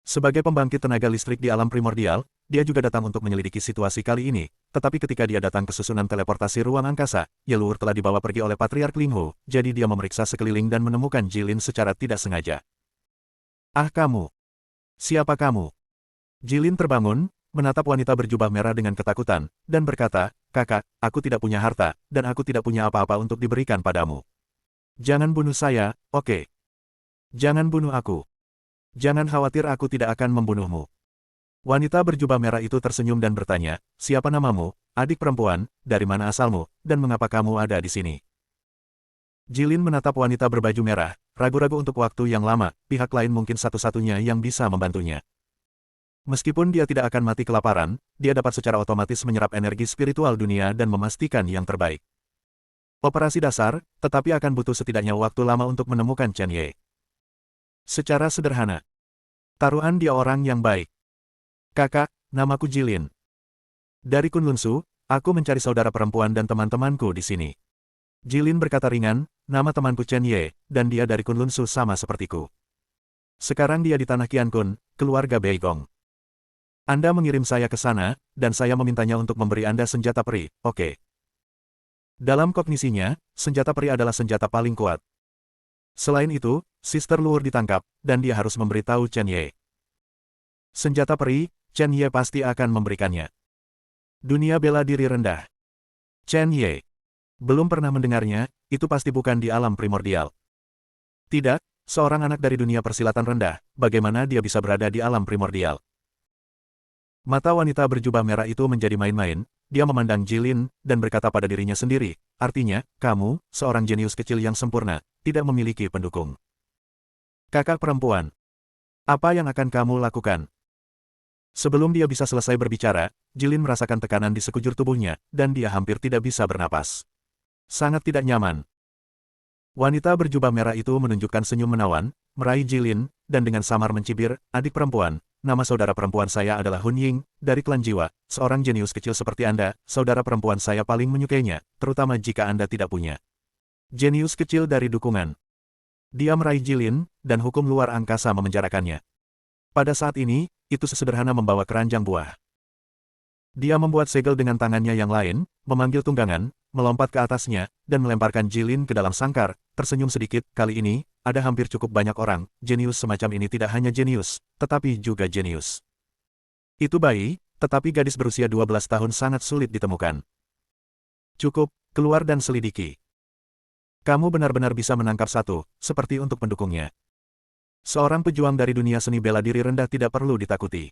Sebagai pembangkit tenaga listrik di alam primordial, dia juga datang untuk menyelidiki situasi kali ini, tetapi ketika dia datang ke susunan teleportasi ruang angkasa, Yelur telah dibawa pergi oleh Patriark Linghu, jadi dia memeriksa sekeliling dan menemukan Jilin secara tidak sengaja. Ah kamu! Siapa kamu? Jilin terbangun, menatap wanita berjubah merah dengan ketakutan, dan berkata, kakak, aku tidak punya harta, dan aku tidak punya apa-apa untuk diberikan padamu. Jangan bunuh saya, oke? Jangan bunuh aku. Jangan khawatir aku tidak akan membunuhmu. Wanita berjubah merah itu tersenyum dan bertanya, siapa namamu, adik perempuan, dari mana asalmu, dan mengapa kamu ada di sini? Jilin menatap wanita berbaju merah, ragu-ragu untuk waktu yang lama, pihak lain mungkin satu-satunya yang bisa membantunya. Meskipun dia tidak akan mati kelaparan, dia dapat secara otomatis menyerap energi spiritual dunia dan memastikan yang terbaik. Operasi dasar, tetapi akan butuh setidaknya waktu lama untuk menemukan Chen Ye. Secara sederhana, taruhan dia orang yang baik. Kakak, namaku Jilin. Dari Kunlun Su, Aku mencari saudara perempuan dan teman-temanku di sini. Jilin berkata ringan, nama temanku Chen Ye, dan dia dari Kunlun Su sama sepertiku. Sekarang dia di tanah Qiankun, keluarga Beigong. Anda mengirim saya ke sana, dan saya memintanya untuk memberi Anda senjata peri, oke. Dalam kognisinya, senjata peri adalah senjata paling kuat. Selain itu, Sister Luhur ditangkap, dan dia harus memberitahu Chen Ye. Senjata peri, Chen Ye pasti akan memberikannya. Dunia bela diri rendah. Chen Ye. Belum pernah mendengarnya, itu pasti bukan di alam primordial. Tidak, seorang anak dari dunia persilatan rendah, bagaimana dia bisa berada di alam primordial? Mata wanita berjubah merah itu menjadi main-main, dia memandang Jilin, dan berkata pada dirinya sendiri, artinya, kamu, seorang jenius kecil yang sempurna, tidak memiliki pendukung. Kakak perempuan. Apa yang akan kamu lakukan? Sebelum dia bisa selesai berbicara, Jilin merasakan tekanan di sekujur tubuhnya, dan dia hampir tidak bisa bernapas. Sangat tidak nyaman. Wanita berjubah merah itu menunjukkan senyum menawan, meraih Jilin, dan dengan samar mencibir, adik perempuan, nama saudara perempuan saya adalah Hun Ying, dari klan jiwa, seorang jenius kecil seperti Anda, saudara perempuan saya paling menyukainya, terutama jika Anda tidak punya. Jenius kecil dari dukungan. Dia meraih Jilin, dan hukum luar angkasa memenjarakannya. Pada saat ini, itu sesederhana membawa keranjang buah. Dia membuat segel dengan tangannya yang lain, memanggil tunggangan, melompat ke atasnya, dan melemparkan Jilin ke dalam sangkar, tersenyum sedikit, kali ini, ada hampir cukup banyak orang, jenius semacam ini tidak hanya jenius, tetapi juga jenius. Itu bayi, tetapi gadis berusia 12 tahun sangat sulit ditemukan. Cukup, keluar dan selidiki. Kamu benar-benar bisa menangkap satu, seperti untuk pendukungnya. Seorang pejuang dari dunia seni bela diri rendah tidak perlu ditakuti.